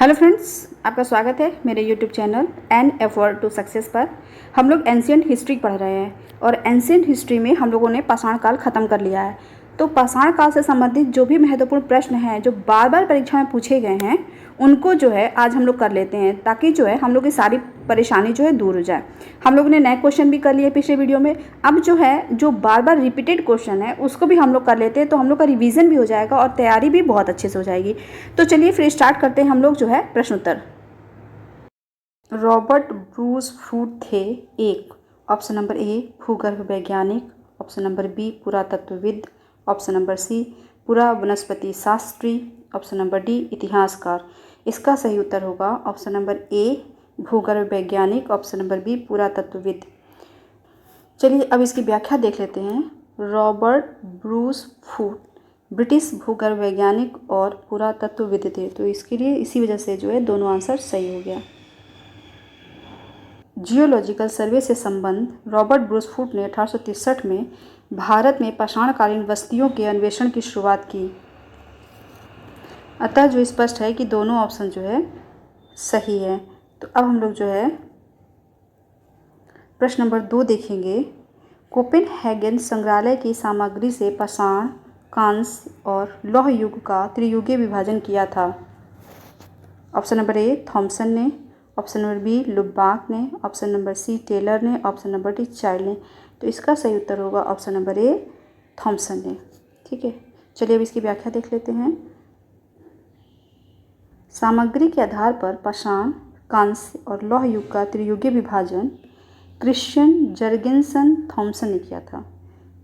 Hello friends, आपका स्वागत है मेरे YouTube channel an effort to success पर। हम लोग एंशिएंट हिस्ट्री पढ़ रहे हैं और एंशिएंट हिस्ट्री में हम लोगों ने पाषाण काल ख़त्म कर लिया है। तो पाषाण काल से संबंधित जो भी महत्वपूर्ण प्रश्न हैं जो बार बार परीक्षा में पूछे गए हैं उनको जो है आज हम लोग कर लेते हैं, ताकि जो है हम लोग की सारी परेशानी जो है दूर हो जाए। हम लोगों ने नए क्वेश्चन भी कर लिए पिछले वीडियो में। अब जो है जो बार बार रिपीटेड क्वेश्चन है उसको भी हम लोग कर लेते हैं, तो हम लोग का रिवीजन भी हो जाएगा और तैयारी भी बहुत अच्छे से हो जाएगी। तो चलिए फिर स्टार्ट करते हैं हम लोग जो है प्रश्नोत्तर। रॉबर्ट ब्रूस फ्रूट थे एक। ऑप्शन नंबर ए भूगर्भ वैज्ञानिक, ऑप्शन नंबर बी पुरातत्वविद, ऑप्शन नंबर सी पुरा वनस्पति शास्त्री, ऑप्शन नंबर डी इतिहासकार। इसका सही उत्तर होगा ऑप्शन नंबर ए भूगर्भ वैज्ञानिक, ऑप्शन नंबर बी पुरातत्वविद। चलिए अब इसकी व्याख्या देख लेते हैं। रॉबर्ट ब्रूस फ्रूट ब्रिटिश भूगर्भ वैज्ञानिक और पुरातत्वविद थे, तो इसके लिए इसी वजह से जो है दोनों आंसर सही हो गया। जियोलॉजिकल सर्वे से संबंध रॉबर्ट ब्रूस फ्रूट ने 1863 में भारत में पाषाणकालीन बस्तियों के अन्वेषण की शुरुआत की। अतः जो स्पष्ट है कि दोनों ऑप्शन जो है सही है। तो अब हम लोग जो है प्रश्न नंबर 2 देखेंगे। कोपेनहेगन संग्रहालय की सामग्री से पाषाण, कांस्य और लौह युग का त्रियुगीय विभाजन किया था। ऑप्शन नंबर ए थॉमसन ने, ऑप्शन नंबर बी लुबाक ने, ऑप्शन नंबर सी टेलर ने, ऑप्शन नंबर डी चाइल्ड ने। तो इसका सही उत्तर होगा ऑप्शन नंबर ए थॉमसन ने। ठीक है, चलिए अब इसकी व्याख्या देख लेते हैं। सामग्री के आधार पर पाषाण, कांस्य और लौह युग का त्रियुगीय विभाजन क्रिश्चियन जर्गेनसन थॉमसन ने किया था।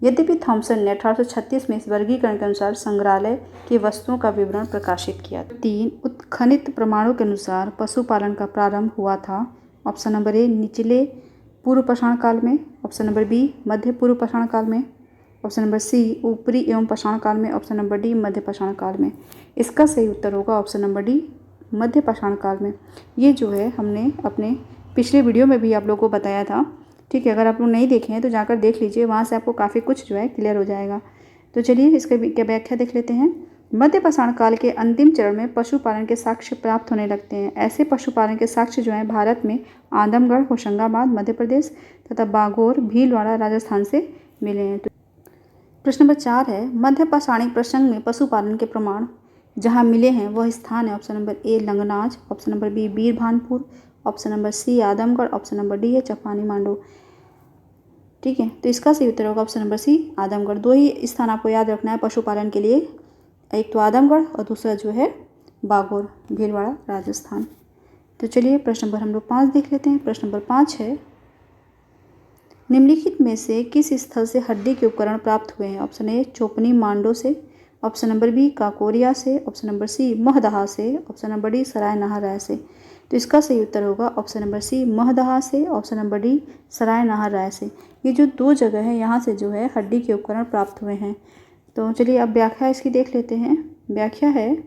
यद्यपि थॉमसन ने 1836 में इस वर्गीकरण के अनुसार संग्रहालय की वस्तुओं का विवरण प्रकाशित किया। 3 उत्खनित प्रमाणों के अनुसार पशुपालन का प्रारंभ हुआ था। ऑप्शन नंबर ए निचले पूर्व पाषाण काल में, ऑप्शन नंबर बी मध्य पूर्व पाषाण काल में, ऑप्शन नंबर सी ऊपरी एवं पाषाण काल में, ऑप्शन नंबर डी मध्य पाषाण काल में। इसका सही उत्तर होगा ऑप्शन नंबर डी मध्य पाषाण काल में। ये जो है हमने अपने पिछले वीडियो में भी आप लोगों को बताया था। ठीक है, अगर आप लोग नहीं देखे हैं तो जाकर देख लीजिए, वहाँ से आपको काफ़ी कुछ जो है क्लियर हो जाएगा। तो चलिए इसके क्या व्याख्या देख लेते हैं। मध्य पाषाण काल के अंतिम चरण में पशुपालन के साक्ष्य प्राप्त होने लगते हैं। ऐसे पशुपालन के साक्ष्य जो हैं भारत में आदमगढ़, होशंगाबाद मध्य प्रदेश तथा बागोर, भीलवाड़ा राजस्थान से मिले हैं। तो प्रश्न नंबर 4 है, मध्य पाषाणिक प्रसंग में पशुपालन के प्रमाण जहाँ मिले हैं वह स्थान है। Option number A Langhnaj, option number B Birbhanpur, option number C Adamgarh, option number D है चपानी मांडू। ठीक है, तो इसका सही उत्तर होगा ऑप्शन नंबर सी आदमगढ़। 2 ही स्थान आपको याद रखना है पशुपालन के लिए, एक तो आदमगढ़ और दूसरा जो है बागोर, भीलवाड़ा राजस्थान। तो चलिए प्रश्न नंबर हम लोग 5 देख लेते हैं। प्रश्न नंबर 5 है, निम्नलिखित में से किस स्थल से हड्डी के उपकरण प्राप्त हुए हैं। ऑप्शन ए चोपनी मांडो से, ऑप्शन नंबर बी काकोरिया से, ऑप्शन नंबर सी महदहा से, ऑप्शन नंबर डी सराय नाहर से। तो इसका सही उत्तर होगा ऑप्शन नंबर सी महदहा से, ऑप्शन नंबर डी सराय नाहर राय से। ये जो 2 जगह है यहाँ से जो है हड्डी के उपकरण प्राप्त हुए हैं। तो चलिए अब व्याख्या इसकी देख लेते हैं। व्याख्या है,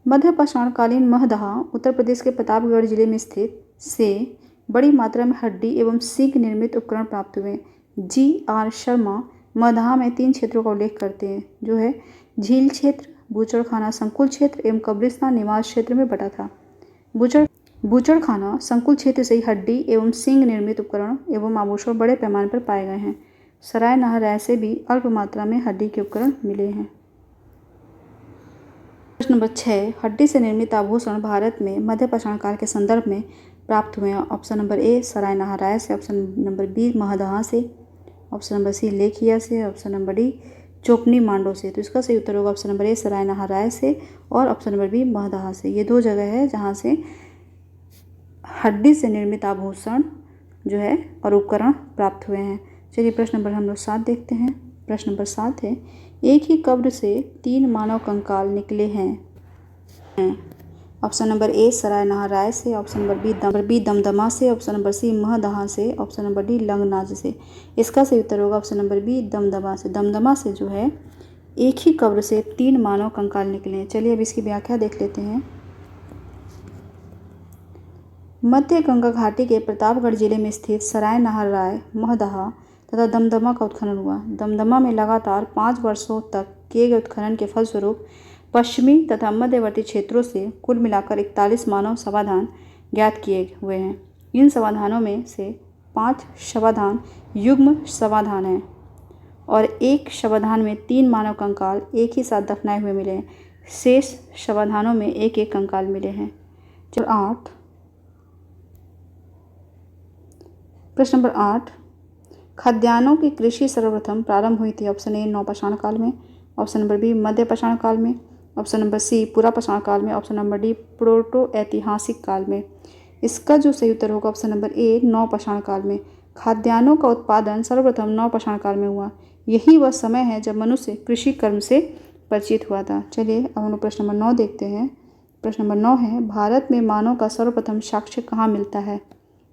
मध्य पाषाणकालीन महदहा उत्तर प्रदेश के प्रतापगढ़ जिले में स्थित से बड़ी मात्रा में हड्डी एवं सींग निर्मित उपकरण प्राप्त हुए। जी.आर. शर्मा महदहा में 3 क्षेत्रों का उल्लेख करते हैं, जो है झील क्षेत्र, बूचड़खाना संकुल क्षेत्र एवं कब्रिस्तान निवास क्षेत्र में बटा था। बूचड़खाना संकुल क्षेत्र से ही हड्डी एवं सींग निर्मित उपकरण एवं आभूषण बड़े पैमाने पर पाए गए हैं। सराय नाहर ऐसे भी अल्प मात्रा में हड्डी के उपकरण मिले हैं। प्रश्न नंबर 6, हड्डी से निर्मित आभूषण भारत में मध्य पाषाण काल के संदर्भ में प्राप्त हुए हैं। ऑप्शन नंबर ए सराय नाहर राय से, ऑप्शन नंबर बी महदहा से, ऑप्शन नंबर सी लेखिया से, ऑप्शन नंबर डी चोपनी मांडो से। तो इसका सही उत्तर होगा ऑप्शन नंबर ए सराय नाहर राय से और ऑप्शन नंबर बी महदहा से। ये 2 जगह है जहाँ से हड्डी से निर्मित आभूषण जो है और उपकरण प्राप्त हुए हैं। चलिए प्रश्न नंबर हम लोग 7 देखते हैं। प्रश्न नंबर 7 है, एक ही कब्र से 3 मानव कंकाल निकले हैं। ऑप्शन नंबर ए सराय नाहर राय से, ऑप्शन नंबर बी दमदमा से, ऑप्शन नंबर सी महदहा से, ऑप्शन नंबर डी लंगनाज से। इसका सही उत्तर होगा ऑप्शन नंबर बी दमदमा से। दमदमा से जो है एक ही कब्र से 3 मानव कंकाल निकले हैं। चलिए अब इसकी व्याख्या देख लेते हैं। मध्य गंगा घाटी के प्रतापगढ़ जिले में स्थित सराय नाहर राय, महदहा तथा दमदमा का उत्खनन हुआ। दमदमा में लगातार 5 वर्षों तक किए गए उत्खनन के फलस्वरूप पश्चिमी तथा मध्यवर्ती क्षेत्रों से कुल मिलाकर 41 मानव समाधान ज्ञात किए हुए हैं। इन समाधानों में से 5 समाधान युग्म समाधान हैं और एक समाधान में 3 मानव कंकाल एक ही साथ दफनाए हुए मिले हैं। शेष समाधानों में एक एक कंकाल मिले हैं। चलो 8, प्रश्न नंबर 8, खाद्यान्नों की कृषि सर्वप्रथम प्रारंभ हुई थी। ऑप्शन ए नवपाषाण काल में, ऑप्शन नंबर बी मध्य पाषाण काल में, ऑप्शन नंबर सी पुरापाषाण काल में, ऑप्शन नंबर डी प्रोटो ऐतिहासिक काल में। इसका जो सही उत्तर होगा ऑप्शन नंबर ए नवपाषाण काल में। खाद्यान्नों का उत्पादन सर्वप्रथम नवपाषाण काल में हुआ। यही वह समय है जब मनुष्य कृषि कर्म से परिचित हुआ था। चलिए अब हम लोग प्रश्न नंबर 9 देखते हैं। प्रश्न नंबर 9 है, भारत में मानव का सर्वप्रथम साक्ष्य कहाँ मिलता है।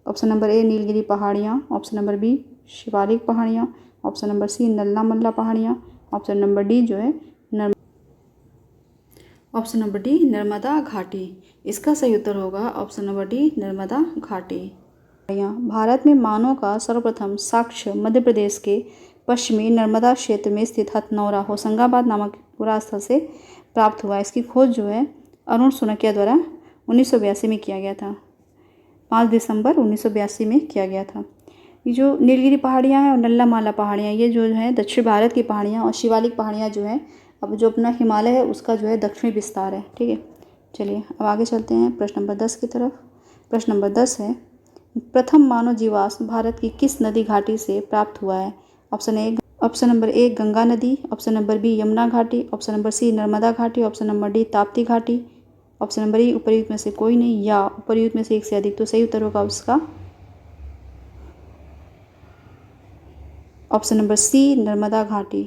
ऑप्शन नंबर ए नीलगिरी पहाड़ियाँ, ऑप्शन नंबर बी शिवालिक पहाड़ियाँ, ऑप्शन नंबर सी नल्ला मल्ला पहाड़ियाँ, ऑप्शन नंबर डी जो है ऑप्शन नंबर डी नर्मदा घाटी। इसका सही उत्तर होगा ऑप्शन नंबर डी नर्मदा घाटी। भारत में मानव का सर्वप्रथम साक्ष्य मध्य प्रदेश के पश्चिमी नर्मदा क्षेत्र में स्थित हथनौरा होशंगाबाद नामक पुरा स्थल से प्राप्त हुआ। इसकी खोज जो है अरुण सुनकिया द्वारा 1982 में किया गया था। 5 दिसंबर 1982 में किया गया था। ये जो नीलगिरी पहाड़ियाँ हैं और नल्ला माला पहाड़ियाँ, ये जो है दक्षिण भारत की पहाड़ियाँ, और शिवालिक पहाड़ियाँ जो है अब जो अपना हिमालय है उसका जो है दक्षिणी विस्तार है। ठीक है, चलिए अब आगे चलते हैं प्रश्न नंबर 10 की तरफ। प्रश्न नंबर 10 है, प्रथम मानव जीवाश्म भारत की किस नदी घाटी से प्राप्त हुआ है। ऑप्शन नंबर ए गंगा नदी, ऑप्शन नंबर बी यमुना घाटी, ऑप्शन नंबर सी नर्मदा घाटी, ऑप्शन नंबर डी ताप्ती घाटी, ऑप्शन नंबर ई उपर्युक्त में से कोई नहीं या उपर्युक्त में से एक से अधिक। तो सही उत्तर होगा उसका ऑप्शन नंबर सी नर्मदा घाटी।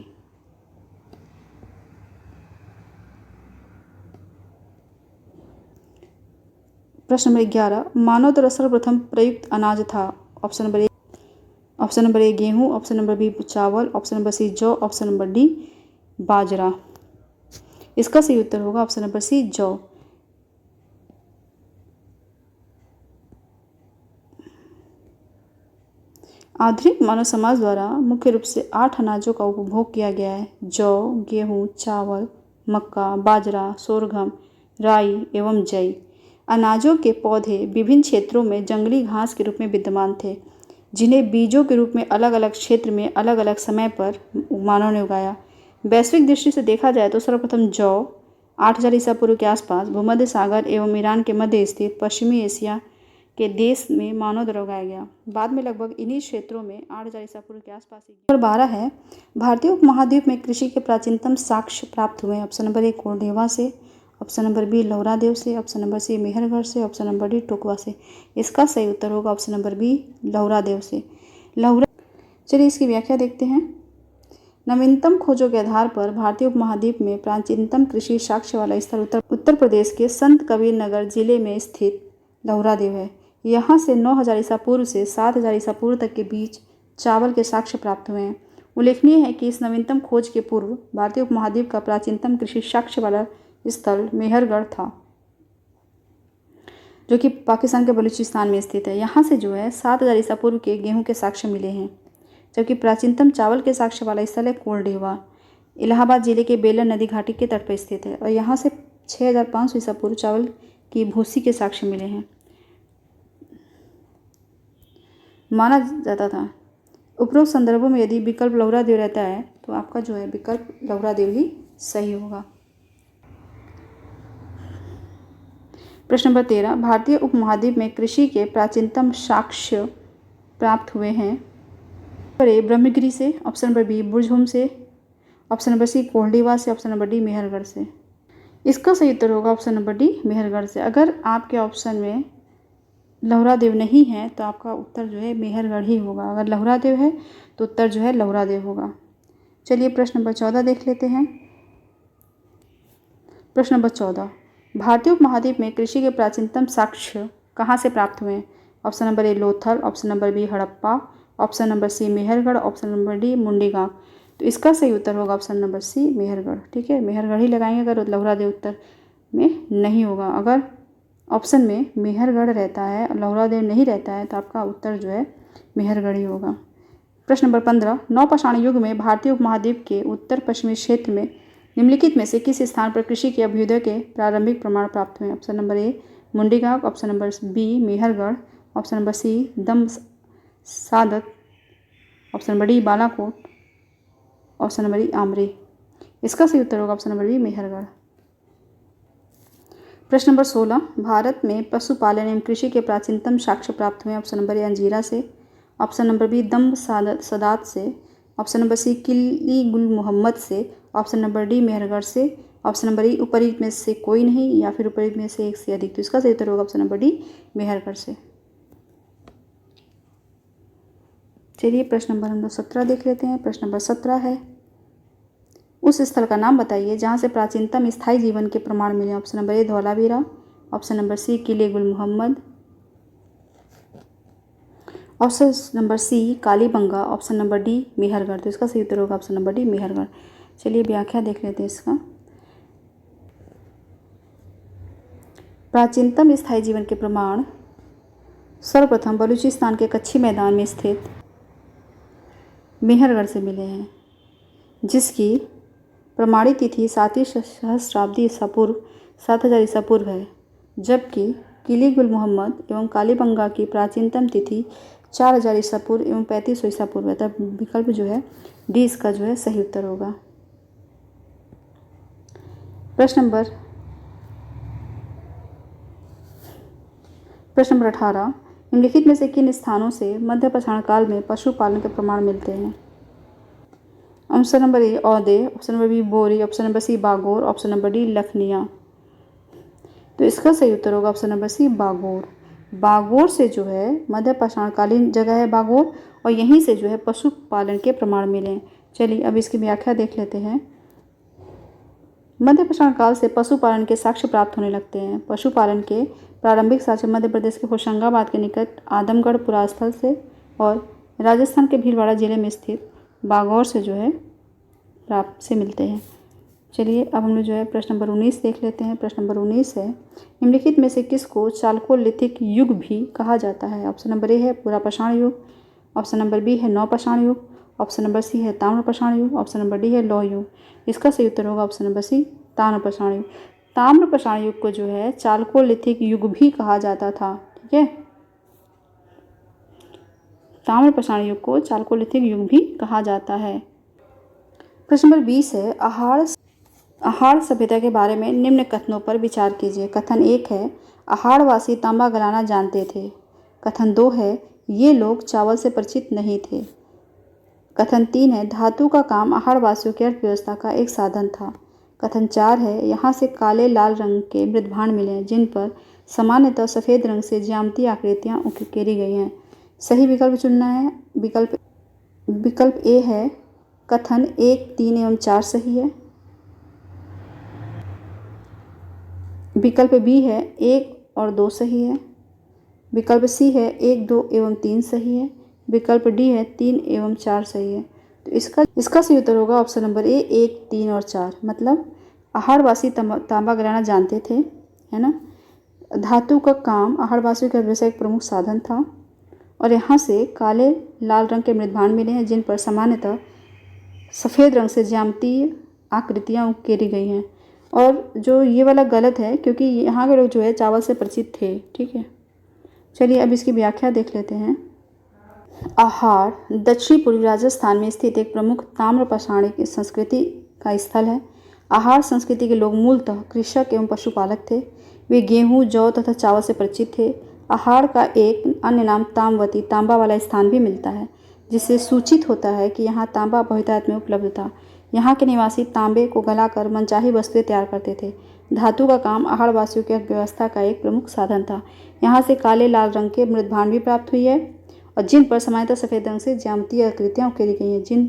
प्रश्न नंबर 11, मानव द्वारा सर्वप्रथम प्रयुक्त अनाज था। ऑप्शन नंबर ए गेहूँ, ऑप्शन नंबर बी चावल, ऑप्शन नंबर सी जौ, ऑप्शन नंबर डी बाजरा। इसका सही उत्तर होगा ऑप्शन नंबर सी जौ। आधुनिक मानव समाज द्वारा मुख्य रूप से 8 अनाजों का उपभोग किया गया है। जौ, गेहूँ, चावल, मक्का, बाजरा, सोरगम, राई एवं जई। अनाजों के पौधे विभिन्न क्षेत्रों में जंगली घास के रूप में विद्यमान थे, जिन्हें बीजों के रूप में अलग अलग क्षेत्र में अलग अलग समय पर मानव ने उगाया। वैश्विक दृष्टि से देखा जाए तो सर्वप्रथम जौ 8000 ईसा पूर्व के आसपास भूमध्य सागर एवं ईरान के मध्य स्थित पश्चिमी एशिया के देश में मानव द्वारा उगाया गया। बाद में लगभग इन्हीं क्षेत्रों में 8000 ईसा पूर्व के आसपास। नंबर 12 है, भारतीय उपमहाद्वीप में कृषि के प्राचीनतम साक्ष्य प्राप्त हुए हैं। ऑप्शन नंबर ए कोरडेवा से, ऑप्शन नंबर बी लौरादेव से, ऑप्शन नंबर सी मेहरगढ़ से, ऑप्शन नंबर डी टोकवा से। इसका सही उत्तर होगा ऑप्शन नंबर बी लौरादेव से। चलिए इसकी व्याख्या देखते हैं। नवीनतम खोजों के आधार पर भारतीय उपमहाद्वीप में प्राचीनतम कृषि साक्ष्य वाला स्थल उत्तर प्रदेश के संत कबीर नगर जिले में स्थित लौरादेव है। यहाँ से 9000 ईसा पूर्व से 7000 ईसा पूर्व तक के बीच चावल के साक्ष्य प्राप्त हुए हैं। उल्लेखनीय है कि इस नवीनतम खोज के पूर्व भारतीय उपमहाद्वीप का प्राचीनतम कृषि साक्ष्य वाला स्थल मेहरगढ़ था, जो कि पाकिस्तान के बलूचिस्तान में स्थित है। यहाँ से जो है 7000 ईसा पूर्व के गेहूं के साक्ष्य मिले हैं, जबकि प्राचीनतम चावल के साक्ष्य वाला स्थल है कोरडेवा, इलाहाबाद जिले के बेलन नदी घाटी के तट पर स्थित है, और यहाँ से 6500 ईसा पूर्व चावल की भूसी के साक्ष्य मिले हैं। माना जाता था उपरोक्त संदर्भों में यदि विकल्प लौरादेव रहता है तो आपका जो है विकल्प लौरादेव ही सही होगा। प्रश्न नंबर 13, भारतीय उपमहाद्वीप में कृषि के प्राचीनतम साक्ष्य प्राप्त हुए हैं। ऑप्शन ए ब्रह्मगिरी से, ऑप्शन नंबर बी बुरझुम से, ऑप्शन नंबर सी कोल्डीवा से, ऑप्शन नंबर डी मेहरगढ़ से। इसका सही उत्तर होगा ऑप्शन नंबर डी मेहरगढ़ से। अगर आपके ऑप्शन में लौरादेव नहीं है तो आपका उत्तर जो है मेहरगढ़ ही होगा। अगर लौरादेव है तो उत्तर जो है लौरादेव होगा। चलिए प्रश्न नंबर 14 देख लेते हैं। प्रश्न नंबर 14, भारतीय उपमहाद्वीप में कृषि के प्राचीनतम साक्ष्य कहाँ से प्राप्त हुए हैं। Option number A Lothal, option number B Harappa, option number C Mehrgarh, option number D Mundigak. तो इसका सही उत्तर होगा ऑप्शन नंबर सी मेहरगढ़। ठीक है, मेहरगढ़ ही लगाएंगे अगर लौरादेव उत्तर में नहीं होगा। अगर ऑप्शन में मेहरगढ़ रहता है और लौरादेव नहीं रहता है तो आपका उत्तर जो है मेहरगढ़ ही होगा। प्रश्न नंबर 15, नवपाषाण युग में भारतीय उपमहाद्वीप के उत्तर पश्चिमी क्षेत्र में निम्नलिखित में से किस स्थान पर कृषि के अभ्युदय के प्रारंभिक प्रमाण प्राप्त हुए? Option number A Mundigaon, option number B Mehrgarh, option number C Damb Sadaat, option number D Balakot, option number E Amri. इसका सही उत्तर होगा ऑप्शन नंबर बी मेहरगढ़। प्रश्न नंबर 16, भारत में पशुपालन एवं कृषि के प्राचीनतम साक्ष्य प्राप्त हुए? ऑप्शन नंबर ए अंजीरा से, ऑप्शन नंबर बी दम्ब सदात से, ऑप्शन नंबर सी किली गुल मोहम्मद से, ऑप्शन नंबर डी मेहरगढ़ से, ऑप्शन नंबर ई उपरीत में से कोई नहीं या फिर उपरीत में से एक से अधिक। तो इसका सही उत्तर होगा ऑप्शन नंबर डी मेहरगढ़ से। चलिए प्रश्न नंबर हम लोग 17 देख लेते हैं। प्रश्न नंबर 17 है, उस स्थल का नाम बताइए जहाँ से प्राचीनतम स्थायी जीवन के प्रमाण मिले? Option number A Dholavira, option number C Kile Gul Mohammad, option number C Kalibangan, option number D Mehrgarh. तो इसका सही उत्तर होगा ऑप्शन नंबर डी मेहरगढ़। चलिए व्याख्या देख लेते हैं इसका। प्राचीनतम स्थायी जीवन के प्रमाण सर्वप्रथम बलूचिस्तान के कच्छी मैदान में स्थित मेहरगढ़ से मिले हैं, जिसकी प्रमाणित तिथि 7वीं सहस्राब्दी ईसा पूर्व 7000 ईसा पूर्व है, जबकि किली गुल मोहम्मद एवं कालीबंगा की प्राचीनतम तिथि 4000 ईसा पूर्व एवं 3500 ईसा पूर्व है। तब विकल्प जो है डी इसका जो है सही उत्तर होगा। प्रश्न नंबर 18, निम्नलिखित में से किन स्थानों से मध्य पाषाण काल में पशुपालन के प्रमाण मिलते हैं? ऑप्शन नंबर ए औदे, option number B Bori, option number C Bagor, option number D Lakhania. तो इसका सही उत्तर होगा option number C Bagor. Bagor से जो है मध्य पाषाणकालीन जगह है बागोर, और यहीं से जो है पशुपालन के प्रमाण मिले। चलिए अब इसकी व्याख्या देख लेते हैं। मध्य पाषाण काल से पशुपालन के साक्ष्य प्राप्त होने लगते हैं। पशुपालन के प्रारंभिक साक्ष्य मध्य प्रदेश के होशंगाबाद के निकट आदमगढ़ पुरास्थल से और राजस्थान के भीलवाड़ा जिले में स्थित बागौर से जो है प्राप्त से मिलते हैं। चलिए अब हम लोग जो है प्रश्न नंबर 19 देख लेते हैं। प्रश्न नंबर 19 है, निम्नलिखित में से किसको चालकोलिथिक युग भी कहा जाता है? ऑप्शन नंबर ए है पुरापाषाण युग, ऑप्शन नंबर बी है नवपाषाण युग, ऑप्शन नंबर सी है ताम्रपाषाण युग, ऑप्शन नंबर डी है लौह युग। इसका सही उत्तर होगा ऑप्शन नंबर सी ताम्रपाषाण युग। ताम्रपाषाण युग को जो है चालकोलिथिक युग भी कहा जाता था। ठीक है, ताम्रपाषाण युग को चालकोलिथिक युग भी कहा जाता है। प्रश्न नंबर 20 है, आहार सभ्यता के बारे में निम्न कथनों पर विचार कीजिए। कथन 1 है, आहारवासी तांबा गलाना जानते थे। कथन 2 है, ये लोग चावल से परिचित नहीं थे। कथन 3 है, धातु का काम आहारवासियों की अर्थव्यवस्था का एक साधन था। कथन 4 है, यहाँ से काले लाल रंग के मृदभांड मिले हैं, जिन पर सामान्यतः सफ़ेद रंग से ज्यामितीय आकृतियाँ उकेरी गई हैं। सही विकल्प चुनना है। विकल्प ए है कथन 1, 3 एवं 4 सही है। विकल्प बी है 1 और 2 सही है। विकल्प सी है 1, 2 एवं 3 सही है। विकल्प डी है 3 एवं 4 सही है। तो इसका सही उत्तर होगा ऑप्शन नंबर ए 1, 3 और 4। मतलब आहारवासी तांबा गलाना जानते थे, है ना। धातु का काम आहारवासियों के व्यवसाय एक प्रमुख साधन था, और यहाँ से काले लाल रंग के मृदभांड मिले हैं, जिन पर सामान्यतः सफ़ेद रंग से ज्यामितीय आकृतियाँ उकेरी गई हैं। और जो ये वाला गलत है, क्योंकि यहाँ के लोग जो है चावल से परिचित थे। ठीक है, चलिए अब इसकी व्याख्या देख लेते हैं। आहार दक्षिण पूर्वी राजस्थान में स्थित एक प्रमुख ताम्रपाषाणिक संस्कृति का स्थल है। आहार संस्कृति के लोग मूलतः कृषक एवं पशुपालक थे। वे गेहूँ, जौ तथा चावल से परिचित थे। आहार का एक अन्य नाम ताम्रवती तांबा वाला स्थान भी मिलता है, जिससे सूचित होता है कि यहाँ तांबा बहुतायत में उपलब्ध था। यहाँ के निवासी तांबे को गलाकर मनचाही वस्तुएं तैयार करते थे। धातु का काम आहारवासियों की अर्थव्यवस्था का एक प्रमुख साधन था। यहाँ से काले लाल रंग के मृदभांड भी प्राप्त हुई है, और जिन पर सामान्यतः सफ़ेद रंग से ज्यामितीय आकृतियाँ उकेरी गई हैं।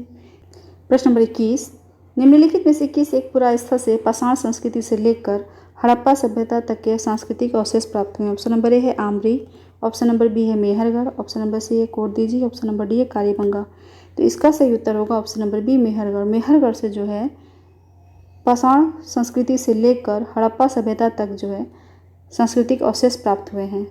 प्रश्न नंबर 21, निम्नलिखित में से किस एक पुरास्थल से पाषाण संस्कृति से लेकर हड़प्पा सभ्यता तक के सांस्कृतिक अवशेष प्राप्त हुए? ऑप्शन नंबर ए है आमरी, ऑप्शन नंबर बी है मेहरगढ़, ऑप्शन नंबर सी है कोरदीजी, ऑप्शन नंबर डी है कालीबंगा। तो इसका सही उत्तर होगा option number B Mehrgarh. Mehrgarh से जो है पाषाण संस्कृति से लेकर हड़प्पा सभ्यता तक जो है सांस्कृतिक अवशेष प्राप्त हुए हैं।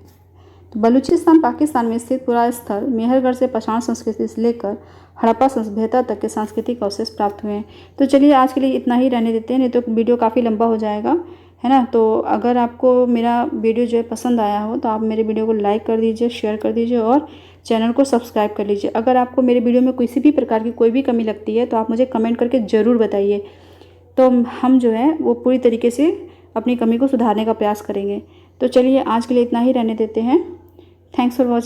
तो बलूचिस्तान पाकिस्तान में स्थित पुरा स्थल मेहरगढ़ से पाषाण संस्कृति से लेकर हड़प्पा सभ्यता तक के सांस्कृतिक अवशेष प्राप्त हुए हैं। तो चलिए आज के लिए इतना ही रहने देते हैं, नहीं तो वीडियो काफ़ी लंबा हो जाएगा, है ना। तो अगर आपको मेरा वीडियो जो है पसंद आया हो तो आप मेरे वीडियो को लाइक कर दीजिए, शेयर कर दीजिए और चैनल को सब्सक्राइब कर लीजिए। अगर आपको मेरे वीडियो में किसी भी प्रकार की कोई भी कमी लगती है तो आप मुझे कमेंट करके ज़रूर बताइए, तो हम जो है वो पूरी तरीके से अपनी कमी को सुधारने का प्रयास करेंगे। तो चलिए आज के लिए इतना ही रहने देते हैं। Thanks for watching.